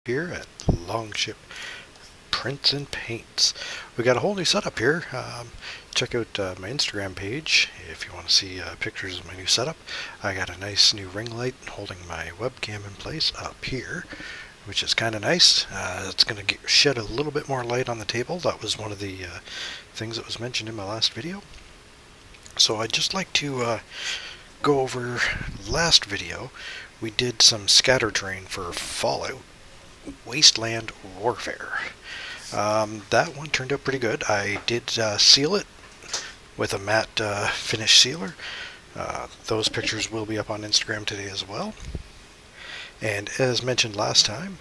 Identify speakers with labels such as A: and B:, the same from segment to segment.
A: here at Longship Prints and Paints. We got a whole new setup here. Check out my Instagram page if you want to see pictures of my new setup. I got a nice new ring light holding my webcam in place up here, which is kind of nice. It's going to shed a little bit more light on the table. That was one of the things that was mentioned in my last video. So I'd just like to go over last video. We did some scatter terrain for Fallout Wasteland Warfare. That one turned out pretty good. I did seal it with a matte finish sealer. Those pictures will be up on Instagram today as well. And as mentioned last time,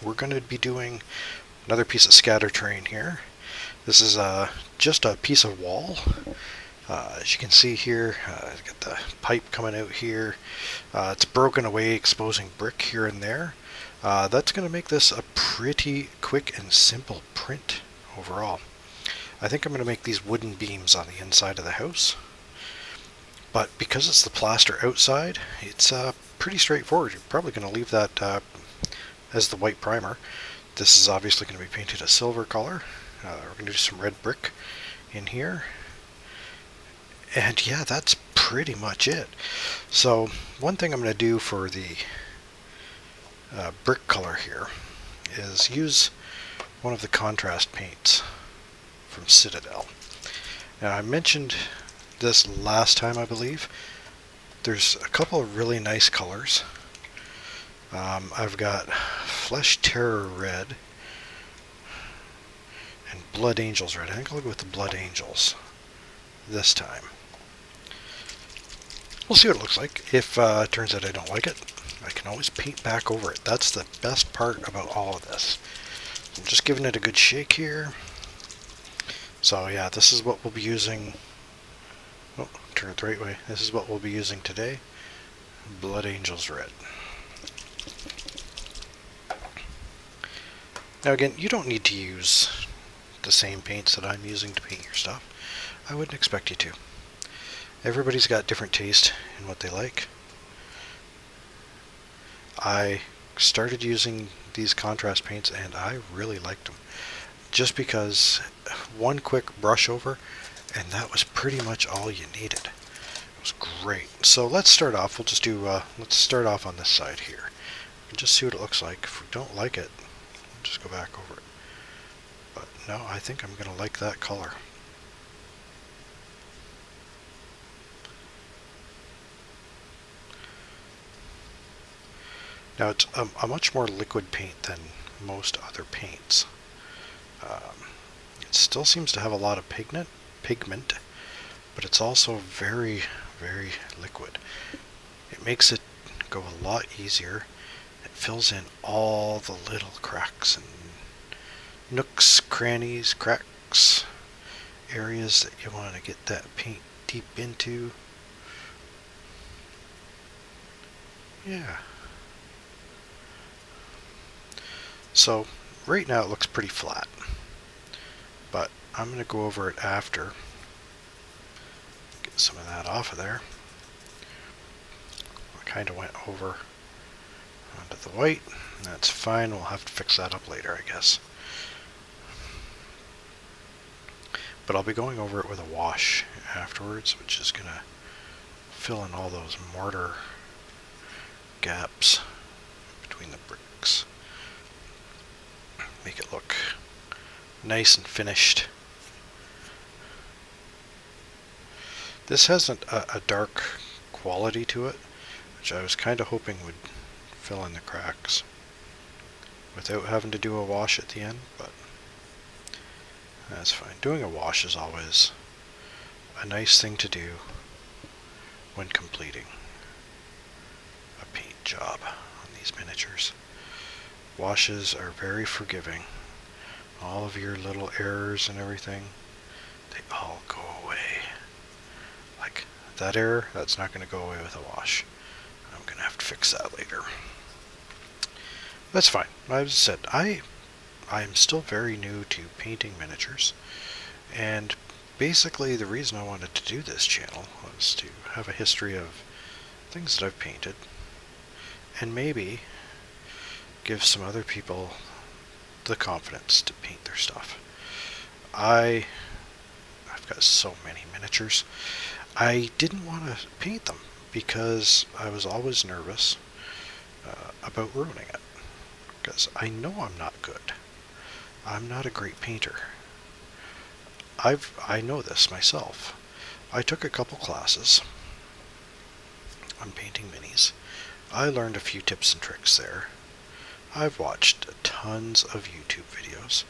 A: we're going to be doing another piece of scatter terrain here. This is just a piece of wall. As you can see here, I've got the pipe coming out here. It's broken away, exposing brick here and there. That's going to make this a pretty quick and simple print overall. I think I'm going to make these wooden beams on the inside of the house. But because it's the plaster outside, it's pretty straightforward. You're probably going to leave that as the white primer. This is obviously going to be painted a silver color. We're going to do some red brick in here. And yeah, that's pretty much it. So one thing I'm going to do for the brick color here is use one of the contrast paints from Citadel. Now I mentioned this last time, I believe. There's a couple of really nice colors. I've got Flesh Terror Red and Blood Angels Red. I think I'll go with the Blood Angels this time. We'll see what it looks like. If it turns out I don't like it, I can always paint back over it. That's the best part about all of this. I'm just giving it a good shake here. So yeah, this is what we'll be using. Oh, turn it the right way. This is what we'll be using today. Blood Angels Red. Now again, you don't need to use the same paints that I'm using to paint your stuff. I wouldn't expect you to. Everybody's got different taste in what they like. I started using these contrast paints and I really liked them. Just because one quick brush over and that was pretty much all you needed. It was great. So let's start off. We'll just do, let's start off on this side here. And just see what it looks like. If we don't like it, we'll just go back over it. But no, I think I'm going to like that color. Now it's a much more liquid paint than most other paints. It still seems to have a lot of pigment, but it's also very, very liquid. It makes it go a lot easier. It fills in all the little cracks and nooks, crannies, cracks, areas that you want to get that paint deep into. Yeah. So right now it looks pretty flat, but I'm going to go over it after, get some of that off of there. I kind of went over onto the white, and that's fine. We'll have to fix that up later, I guess. But I'll be going over it with a wash afterwards, which is going to fill in all those mortar gaps between the bricks. Make it look nice and finished. This has a dark quality to it, which I was kind of hoping would fill in the cracks without having to do a wash at the end, but that's fine. Doing a wash is always a nice thing to do when completing a paint job on these miniatures. Washes are very forgiving. All of your little errors and everything, they all go away. Like that error, that's not going to go away with a wash. I'm going to have to fix that later. That's fine. As I said, I'm still very new to painting miniatures, and basically the reason I wanted to do this channel was to have a history of things that I've painted, and maybe give some other people the confidence to paint their stuff. I've got so many miniatures. I didn't want to paint them because I was always nervous about ruining it. Because I know I'm not good. I'm not a great painter. I know this myself. I took a couple classes on painting minis. I learned a few tips and tricks there. I've watched tons of YouTube videos.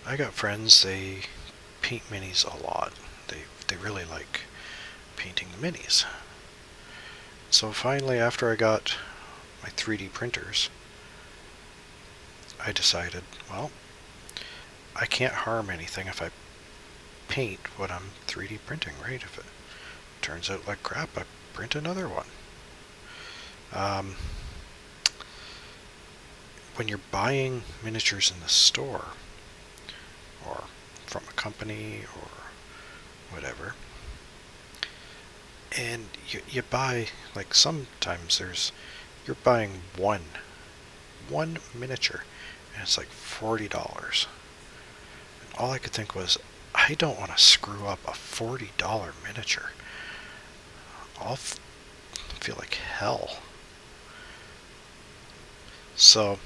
A: I got friends, they paint minis a lot. They really like painting the minis. So finally, after I got my 3D printers, I decided, well, I can't harm anything if I paint what I'm 3D printing, right? If it turns out like crap, I print another one. When you're buying miniatures in the store, or from a company, or whatever, and you buy, like sometimes you're buying one miniature, and it's like $40. And all I could think was, I don't want to screw up a $40 miniature. I'll feel like hell. So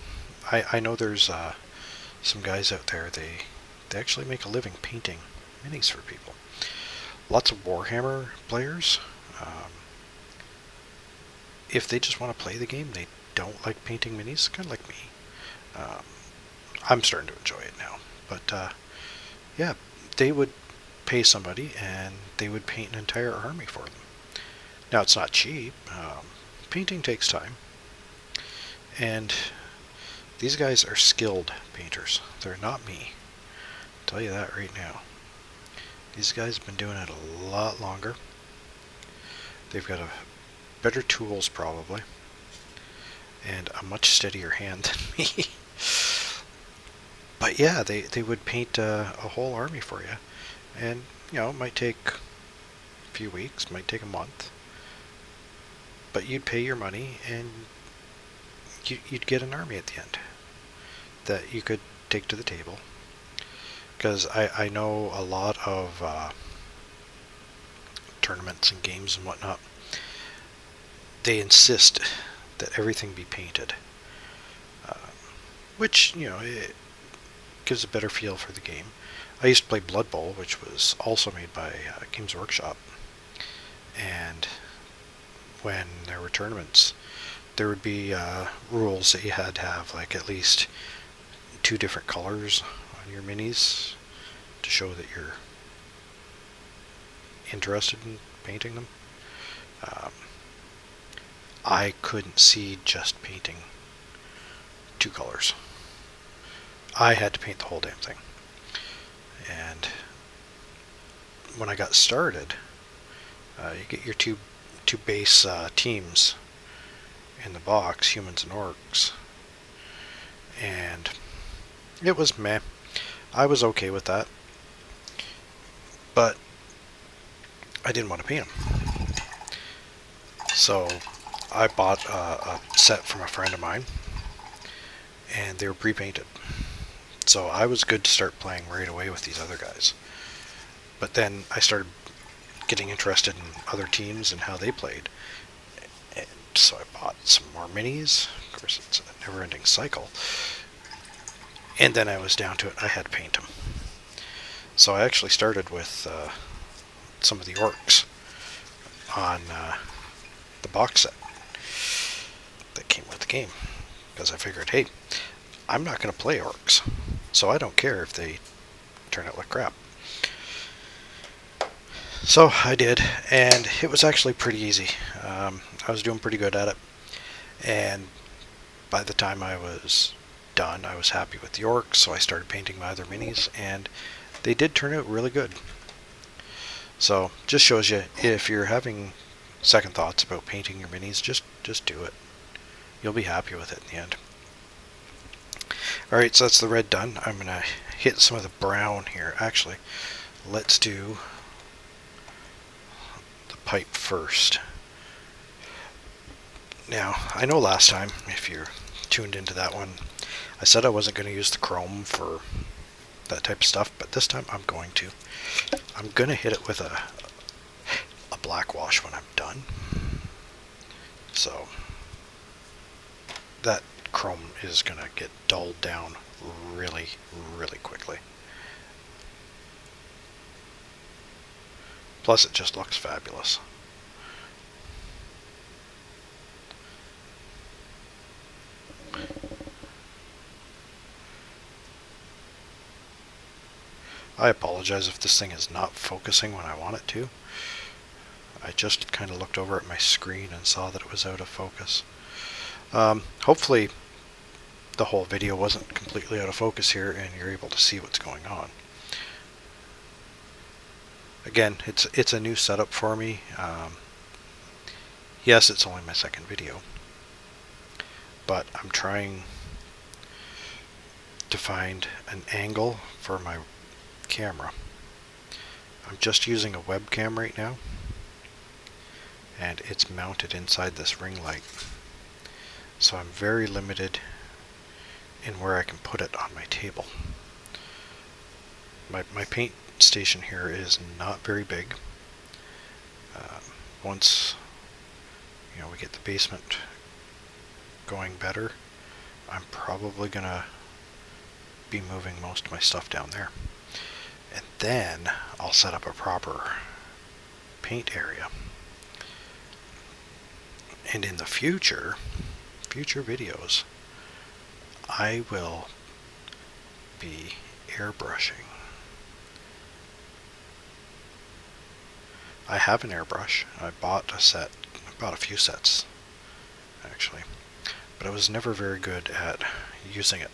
A: I know there's some guys out there, they actually make a living painting minis for people. Lots of Warhammer players, if they just want to play the game, they don't like painting minis, kind of like me. I'm starting to enjoy it now. But yeah, they would pay somebody and they would paint an entire army for them. Now, it's not cheap. Painting takes time. And these guys are skilled painters. They're not me. I'll tell you that right now. These guys have been doing it a lot longer. They've got better tools, probably, and a much steadier hand than me. But yeah, they would paint a whole army for you. And, it might take a few weeks, might take a month. But you'd pay your money, and you'd get an army at the end that you could take to the table. Because I know a lot of tournaments and games and whatnot, they insist that everything be painted. Which, it gives a better feel for the game. I used to play Blood Bowl, which was also made by Games Workshop. And when there were tournaments, there would be rules that you had to have like at least 2 different colors on your minis to show that you're interested in painting them. I couldn't see just painting 2 colors. I had to paint the whole damn thing. And when I got started, you get your two base teams in the box, humans and orcs. And it was meh. I was okay with that. But I didn't want to paint them. So I bought a set from a friend of mine, and they were pre-painted. So I was good to start playing right away with these other guys. But then I started getting interested in other teams and how they played. And so I bought some more minis. Of course, it's a never-ending cycle. And then I was down to it. I had to paint them. So I actually started with some of the orcs on the box set that came with the game. Because I figured, hey, I'm not going to play orcs, so I don't care if they turn out like crap. So I did, and it was actually pretty easy. I was doing pretty good at it, and by the time I was done, I was happy with the orcs, so I started painting my other minis, and they did turn out really good. So just shows you, if you're having second thoughts about painting your minis, just do it. You'll be happy with it in the end. Alright, so that's the red done. I'm going to hit some of the brown here. Actually, let's do the pipe first. Now, I know last time, if you're tuned into that one. I said I wasn't going to use the chrome for that type of stuff, but this time I'm going to. I'm going to hit it with a black wash when I'm done. So that chrome is going to get dulled down really, really quickly. Plus it just looks fabulous. I apologize if this thing is not focusing when I want it to. I just kind of looked over at my screen and saw that it was out of focus. Hopefully the whole video wasn't completely out of focus here and you're able to see what's going on. Again, it's a new setup for me. Yes, it's only my second video, but I'm trying to find an angle for my camera. I'm just using a webcam right now, and it's mounted inside this ring light, so I'm very limited in where I can put it on my table. My paint station here is not very big. Once we get the basement going better, I'm probably gonna be moving most of my stuff down there. And then I'll set up a proper paint area. And in the future videos, I will be airbrushing. I have an airbrush. I bought a few sets actually, but I was never very good at using it.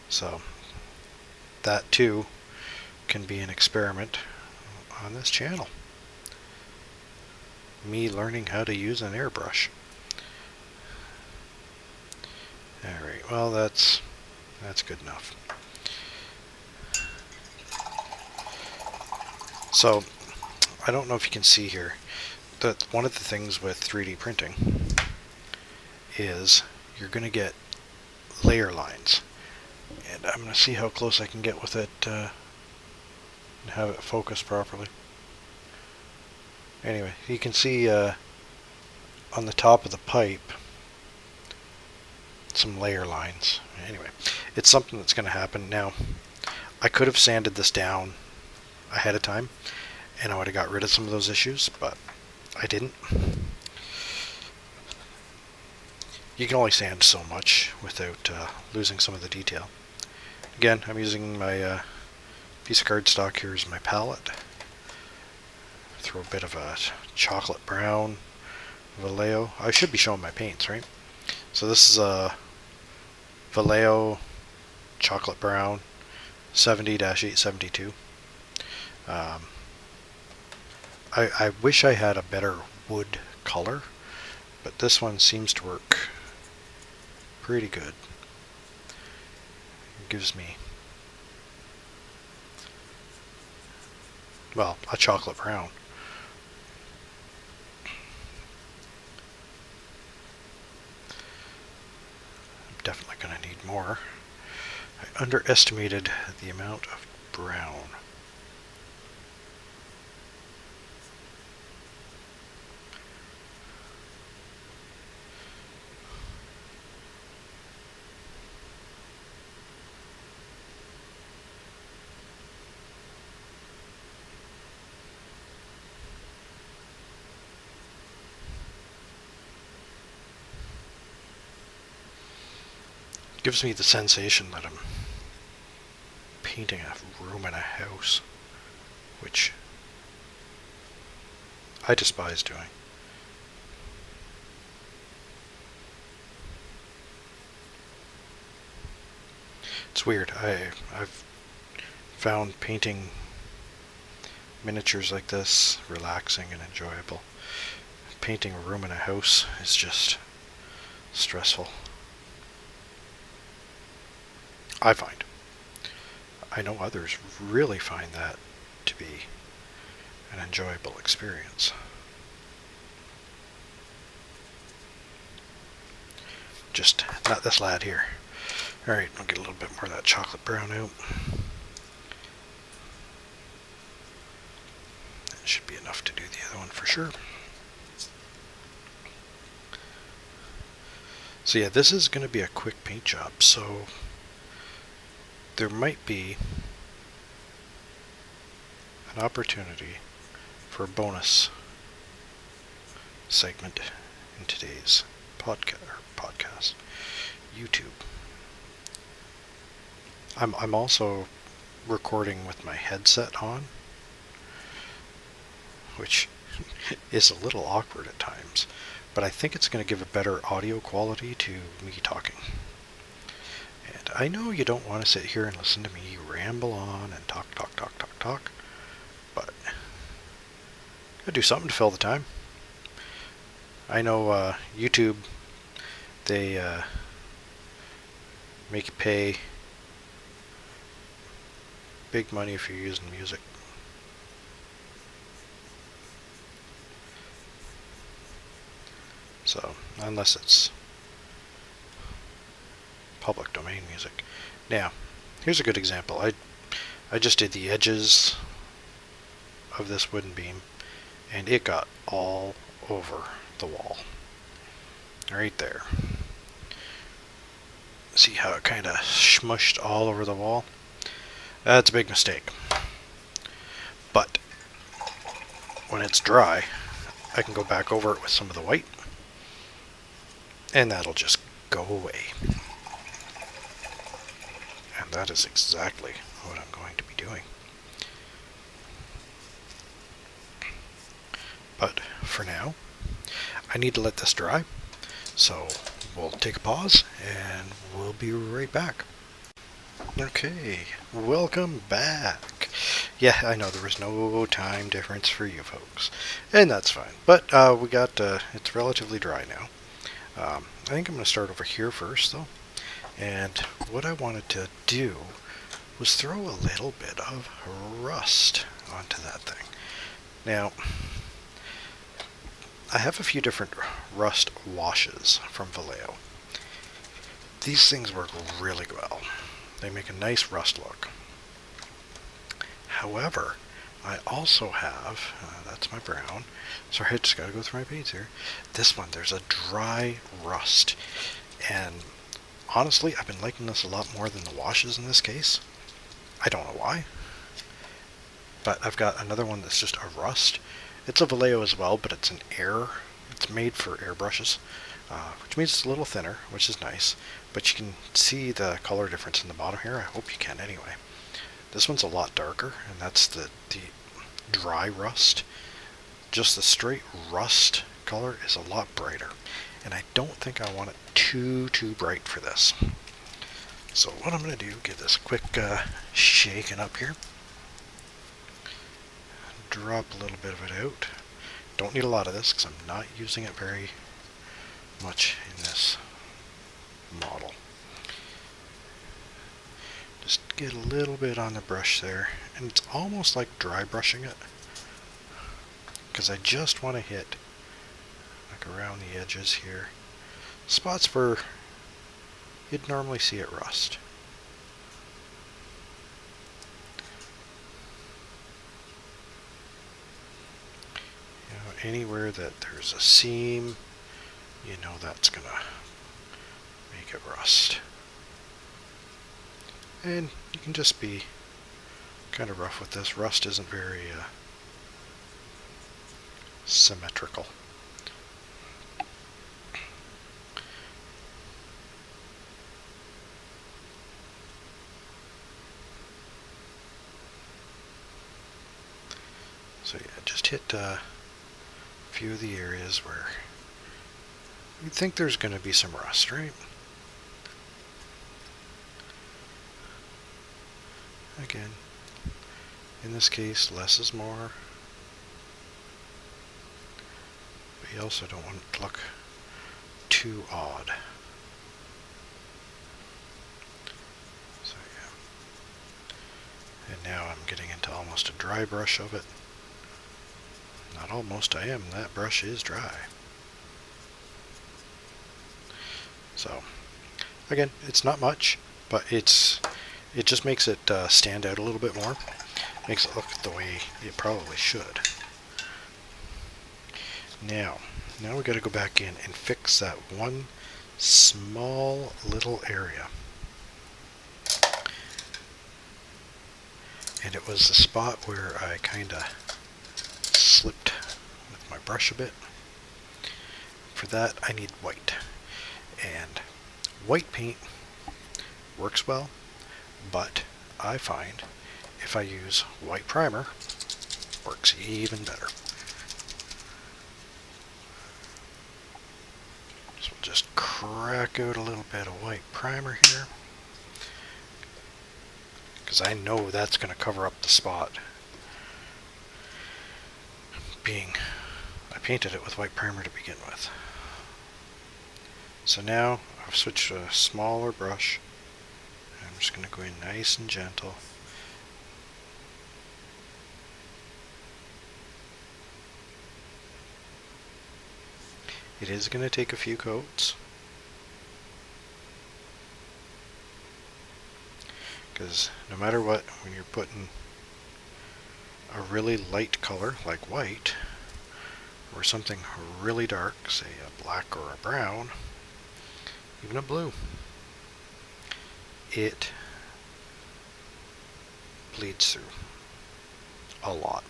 A: So that too can be an experiment on this channel. Me learning how to use an airbrush. Alright, well that's good enough. So I don't know if you can see here that one of the things with 3D printing is you're going to get layer lines. And I'm going to see how close I can get with it and have it focus properly. Anyway, you can see on the top of the pipe some layer lines. Anyway, it's something that's going to happen. Now, I could have sanded this down ahead of time and I would have got rid of some of those issues, but I didn't. You can only sand so much without losing some of the detail. Again, I'm using my piece of cardstock here as my palette. Throw a bit of a chocolate brown Vallejo. I should be showing my paints, right? So this is a Vallejo chocolate brown 70-872. I wish I had a better wood color, but this one seems to work pretty good. It gives me, well, a chocolate brown. I'm definitely going to need more. I underestimated the amount of brown. Gives me the sensation that I'm painting a room in a house, which I despise doing. It's weird. I've found painting miniatures like this relaxing and enjoyable. Painting a room in a house is just stressful. I find. I know others really find that to be an enjoyable experience. just not this lad here. Alright, I'll get a little bit more of that chocolate brown out. That should be enough to do the other one for sure. So yeah, this is going to be a quick paint job, so there might be an opportunity for a bonus segment in today's podcast, YouTube. I'm also recording with my headset on, which is a little awkward at times, but I think it's going to give a better audio quality to me talking. And I know you don't want to sit here and listen to me ramble on and talk, but gotta do something to fill the time. I know YouTube, they make you pay big money if you're using music. So, unless it's public domain music. Now, here's a good example. I just did the edges of this wooden beam, and it got all over the wall. Right there. See how it kind of smushed all over the wall? That's a big mistake. But when it's dry, I can go back over it with some of the white, and that'll just go away. And that is exactly what I'm going to be doing. But for now, I need to let this dry, so we'll take a pause and we'll be right back. Okay, welcome back. Yeah, I know there was no time difference for you folks, and that's fine. But we got, it's relatively dry now. I think I'm going to start over here first, though. And what I wanted to do was throw a little bit of rust onto that thing. Now, I have a few different rust washes from Vallejo. These things work really well. They make a nice rust look. However, I also have, that's my brown. Sorry, I just got to go through my paints here. This one, there's a dry rust. And honestly, I've been liking this a lot more than the washes in this case. I don't know why. But I've got another one that's just a rust. It's a Vallejo as well, but it's an air. It's made for airbrushes, which means it's a little thinner, which is nice. But you can see the color difference in the bottom here. I hope you can anyway. This one's a lot darker, and that's the dry rust. Just the straight rust color is a lot brighter. And I don't think I want it too bright for this. So what I'm going to do, give this a quick shaking up here. Drop a little bit of it out. Don't need a lot of this because I'm not using it very much in this model. Just get a little bit on the brush there, and it's almost like dry brushing it because I just want to hit like around the edges here, spots where you'd normally see it rust. Anywhere that there's a seam, you know that's gonna make it rust. And you can just be kind of rough with this. Rust isn't very symmetrical. So yeah, just hit few of the areas where you'd think there's going to be some rust, right? Again, in this case, less is more. But you also don't want it to look too odd. So yeah. And now I'm getting into almost a dry brush of it. Not almost, I am. That brush is dry. So again, it's not much, but it just makes it stand out a little bit more. Makes it look the way it probably should. Now we got to go back in and fix that one small little area. And it was the spot where I kind of slipped with my brush a bit. For that, I need white. And white paint works well, but I find if I use white primer, it works even better. So we'll just crack out a little bit of white primer here, because I know that's going to cover up the spot. I painted it with white primer to begin with. So now I've switched to a smaller brush. I'm just going to go in nice and gentle. It is going to take a few coats, because no matter what, when you're putting a really light color like white, or something really dark, say a black or a brown, even a blue, it bleeds through a lot.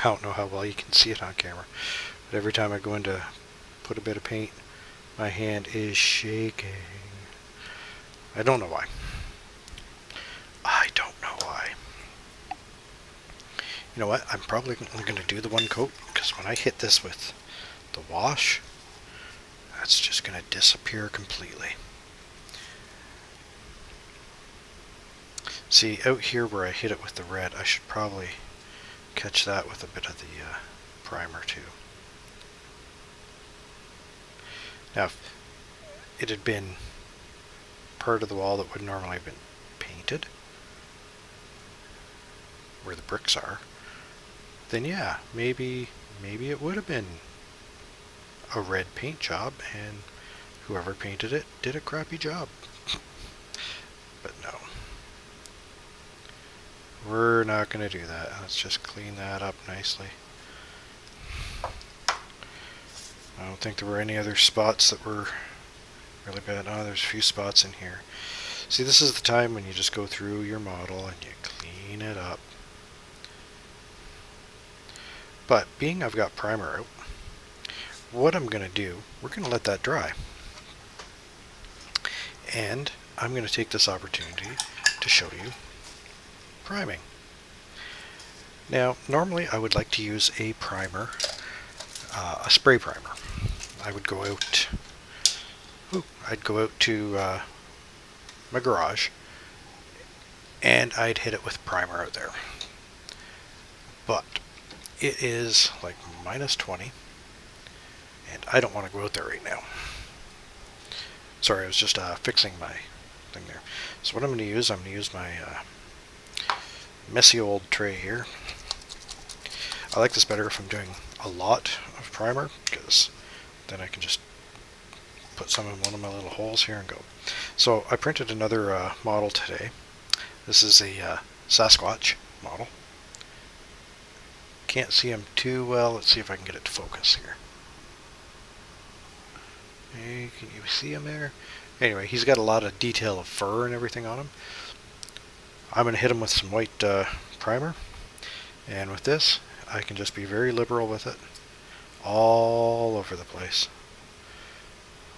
A: I don't know how well you can see it on camera, but every time I go in to put a bit of paint, my hand is shaking. I don't know why. I don't know why. You know what? I'm probably only going to do the one coat, because when I hit this with the wash, that's just going to disappear completely. See, out here where I hit it with the red, I should probably catch that with a bit of the primer too. Now, if it had been part of the wall that would normally have been painted, where the bricks are, then yeah, maybe it would have been a red paint job, and whoever painted it did a crappy job. But no. We're not going to do that. Let's just clean that up nicely. I don't think there were any other spots that were really bad. Oh, there's a few spots in here. See, this is the time when you just go through your model and you clean it up. But being I've got primer out, what I'm going to do, we're going to let that dry. And I'm going to take this opportunity to show you priming. Now, normally I would like to use a primer, a spray primer. I'd go out to my garage, and I'd hit it with primer out there. But it is like -20, and I don't want to go out there right now. Sorry, I was just fixing my thing there. So what I'm going to use my messy old tray here. I like this better if I'm doing a lot of primer, because then I can just put some in one of my little holes here and go. So I printed another model today. This is a Sasquatch model. Can't see him too well. Let's see if I can get it to focus here. Hey, can you see him there? Anyway, he's got a lot of detail of fur and everything on him. I'm going to hit him with some white primer, and with this I can just be very liberal with it all over the place.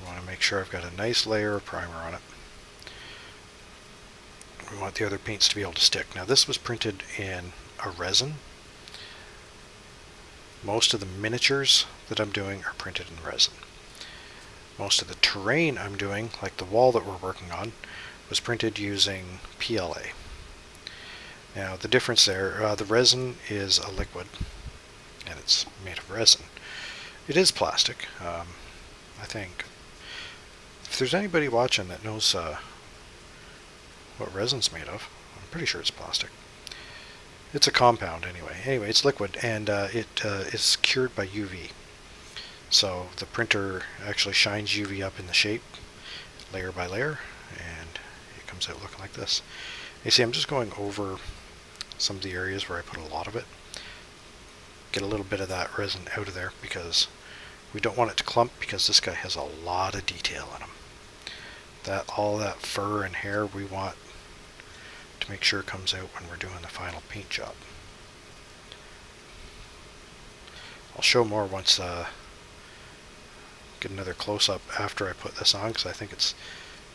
A: I want to make sure I've got a nice layer of primer on it. We want the other paints to be able to stick. Now this was printed in a resin. Most of the miniatures that I'm doing are printed in resin. Most of the terrain I'm doing, like the wall that we're working on, was printed using PLA. Now the difference there, the resin is a liquid, and it's made of resin. It is plastic, I think. If there's anybody watching that knows what resin's made of. I'm pretty sure it's plastic. It's a compound anyway. Anyway, it's liquid, and it is cured by UV. So the printer actually shines UV up in the shape, layer by layer, and it comes out looking like this. You see, I'm just going over some of the areas where I put a lot of it. Get a little bit of that resin out of there because we don't want it to clump, because this guy has a lot of detail in him. All that fur and hair we want to make sure comes out when we're doing the final paint job. I'll show more once get another close-up after I put this on, because I think it's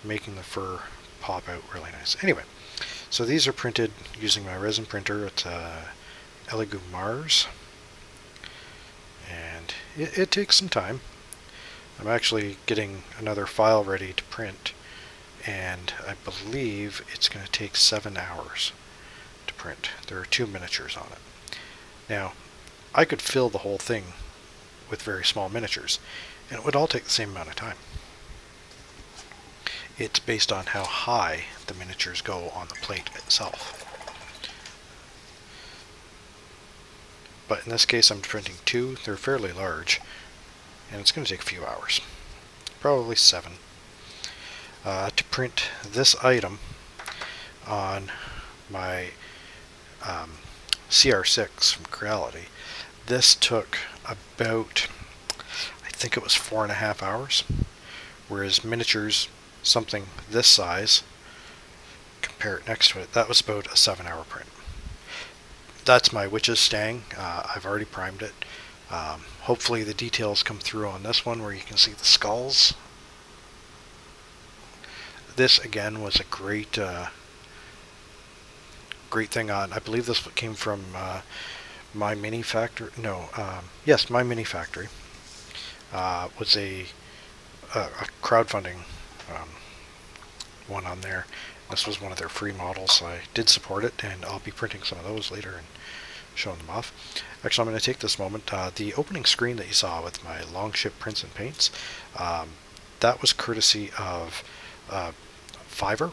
A: making the fur pop out really nice. Anyway, so these are printed using my resin printer. It's Elegoo Mars, and it takes some time. I'm actually getting another file ready to print, and I believe it's going to take 7 hours to print. There are 2 miniatures on it. Now, I could fill the whole thing with very small miniatures, and it would all take the same amount of time. It's based on how high the miniatures go on the plate itself. But in this case, I'm printing 2. They're fairly large, and it's going to take a few hours, probably 7. To print this item on my CR6 from Creality, this took about, I think it was 4.5 hours, whereas miniatures, something this size, compare it next to it, that was about a 7-hour print. That's my witch's stang. I've already primed it. Hopefully the details come through on this one where you can see the skulls. This again was a great thing on, I believe this came from My Mini Factory. No, yes, My Mini Factory was a crowdfunding one on there. This was one of their free models, so I did support it, and I'll be printing some of those later and showing them off. Actually, I'm going to take this moment. The opening screen that you saw with my Longship prints and paints, that was courtesy of Fiverr.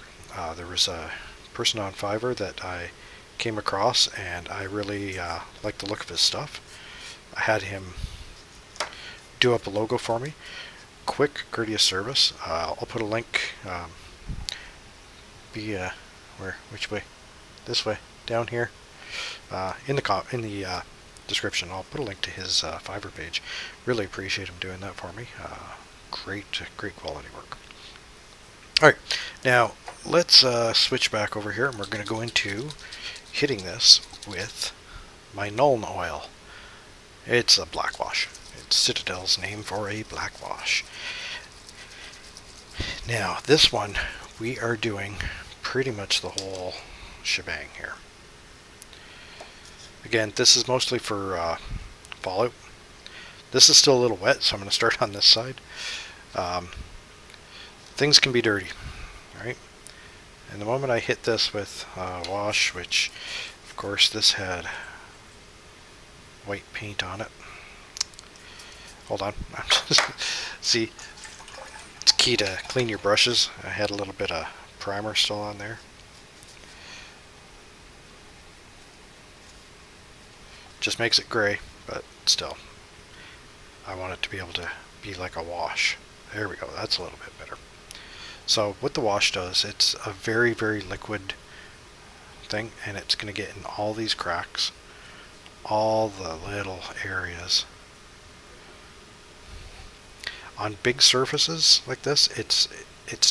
A: There was a person on Fiverr that I came across, and I really liked the look of his stuff. I had him do up a logo for me. Quick, courteous service. I'll put a link. Which way? This way. Down here. In the description, I'll put a link to his Fiverr page. Really appreciate him doing that for me. Great quality work. All right, now let's switch back over here, and we're going to go into hitting this with my Nuln oil. It's a black wash. It's Citadel's name for a black wash. Now, this one, we are doing pretty much the whole shebang here. Again, this is mostly for Fallout. This is still a little wet, so I'm going to start on this side. Things can be dirty, right? And the moment I hit this with wash, which, of course, this had white paint on it. Hold on. See, it's key to clean your brushes. I had a little bit of primer still on there. Just makes it gray, but still, I want it to be able to be like a wash. There we go. That's a little bit better. So what the wash does, it's a very, very liquid thing, and it's going to get in all these cracks, all the little areas. On big surfaces like this, it's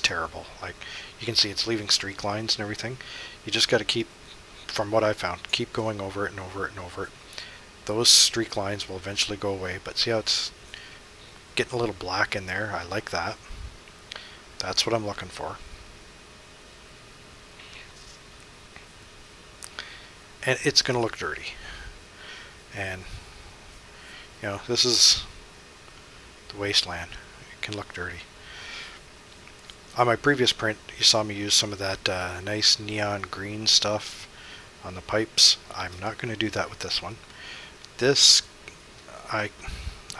A: terrible. Like, you can see it's leaving streak lines and everything. You just got to keep, from what I found, keep going over it and over it and over it. Those streak lines will eventually go away, but see how it's getting a little black in there? I like that. That's what I'm looking for. And it's going to look dirty. And, you know, this is the wasteland. It can look dirty. On my previous print, you saw me use some of that nice neon green stuff on the pipes. I'm not going to do that with this one. This, I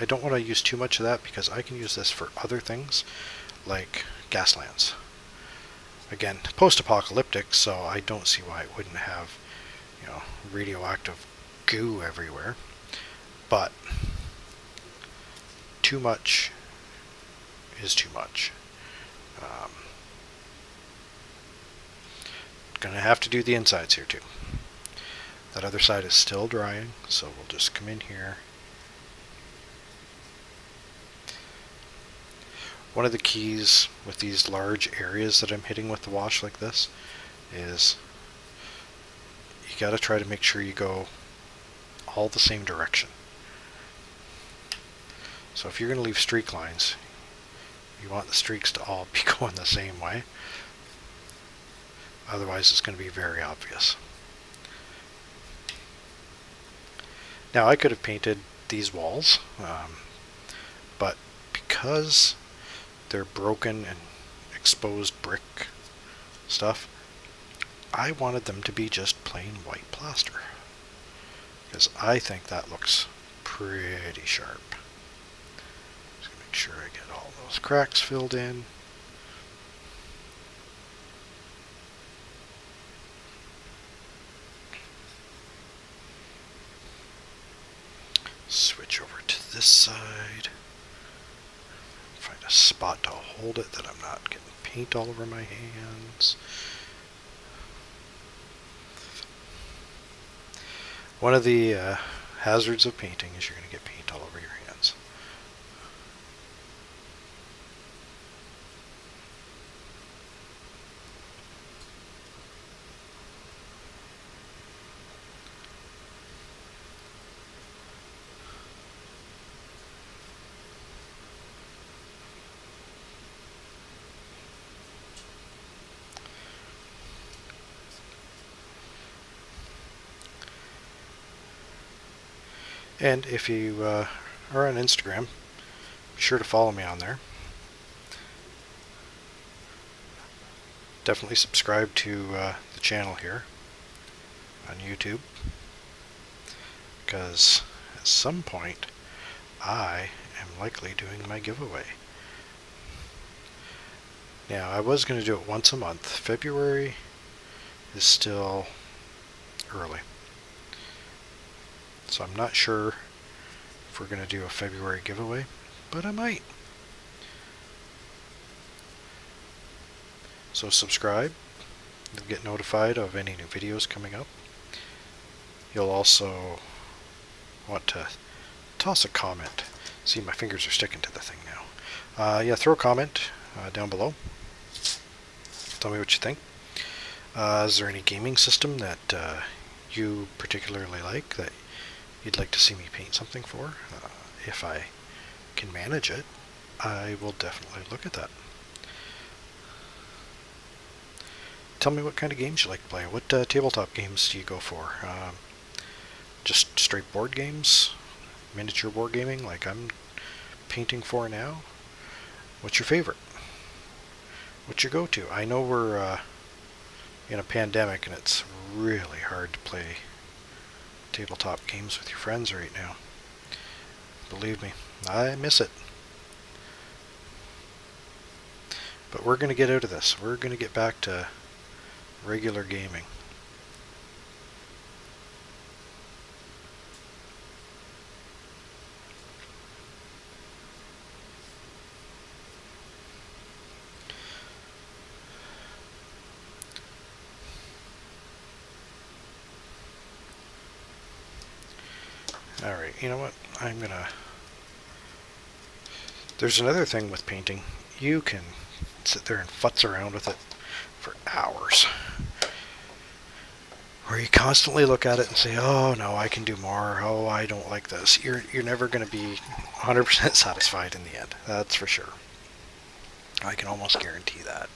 A: don't want to use too much of that, because I can use this for other things, like gas lamps. again, post-apocalyptic, so I don't see why it wouldn't have, radioactive goo everywhere. But too much is too much. Gonna have to do the insides here too. That other side is still drying, so we'll just come in here. One of the keys with these large areas that I'm hitting with the wash like this is you got to try to make sure you go all the same direction. So if you're going to leave streak lines, you want the streaks to all be going the same way. Otherwise it's going to be very obvious. Now I could have painted these walls, but because they're broken and exposed brick stuff, I wanted them to be just plain white plaster, because I think that looks pretty sharp. Just gonna make sure I get all those cracks filled in. Switch over to this side. Find a spot to hold it that I'm not getting paint all over my hands. One of the hazards of painting is you're going to get paint all over your hands. And if you are on Instagram, be sure to follow me on there. Definitely subscribe to the channel here on YouTube, because at some point I am likely doing my giveaway. Now, I was going to do it once a month. February is still early, so I'm not sure if we're going to do a February giveaway, but I might. So subscribe. You'll get notified of any new videos coming up. You'll also want to toss a comment. See, my fingers are sticking to the thing now. Yeah, throw a comment down below. Tell me what you think. Is there any gaming system that you particularly like that you'd like to see me paint something for? If I can manage it, I will definitely look at that. Tell me what kind of games you like to play. What tabletop games do you go for? Just straight board games? Miniature wargaming like I'm painting for now? What's your favorite? What's your go-to? I know we're in a pandemic and it's really hard to play tabletop games with your friends right now. Believe me, I miss it. But we're going to get out of this. We're going to get back to regular gaming. Alright, you know what? There's another thing with painting. You can sit there and futz around with it for hours. Where you constantly look at it and say, oh no, I can do more. Oh, I don't like this. You're never going to be 100% satisfied in the end. That's for sure. I can almost guarantee that.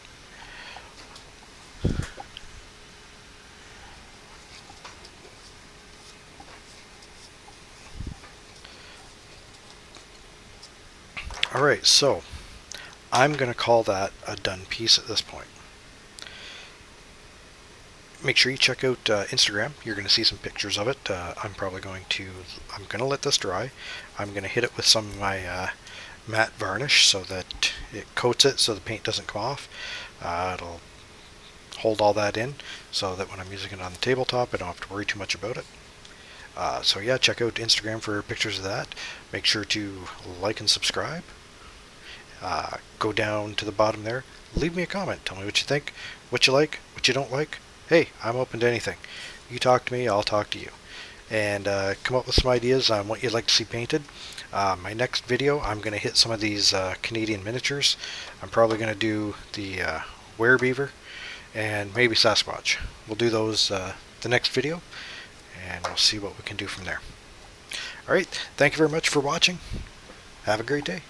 A: Alright, so I'm going to call that a done piece at this point. Make sure you check out Instagram. You're going to see some pictures of it. I'm going to let this dry. I'm going to hit it with some of my matte varnish so that it coats it so the paint doesn't come off. It'll hold all that in so that when I'm using it on the tabletop, I don't have to worry too much about it. So yeah, check out Instagram for pictures of that. Make sure to like and subscribe. Go down to the bottom there. Leave me a comment. Tell me what you think, what you like, what you don't like. Hey, I'm open to anything. You talk to me, I'll talk to you. And come up with some ideas on what you'd like to see painted. My next video, I'm going to hit some of these Canadian miniatures. I'm probably going to do the werebeaver and maybe Sasquatch. We'll do those the next video, and we'll see what we can do from there. Alright, thank you very much for watching. Have a great day.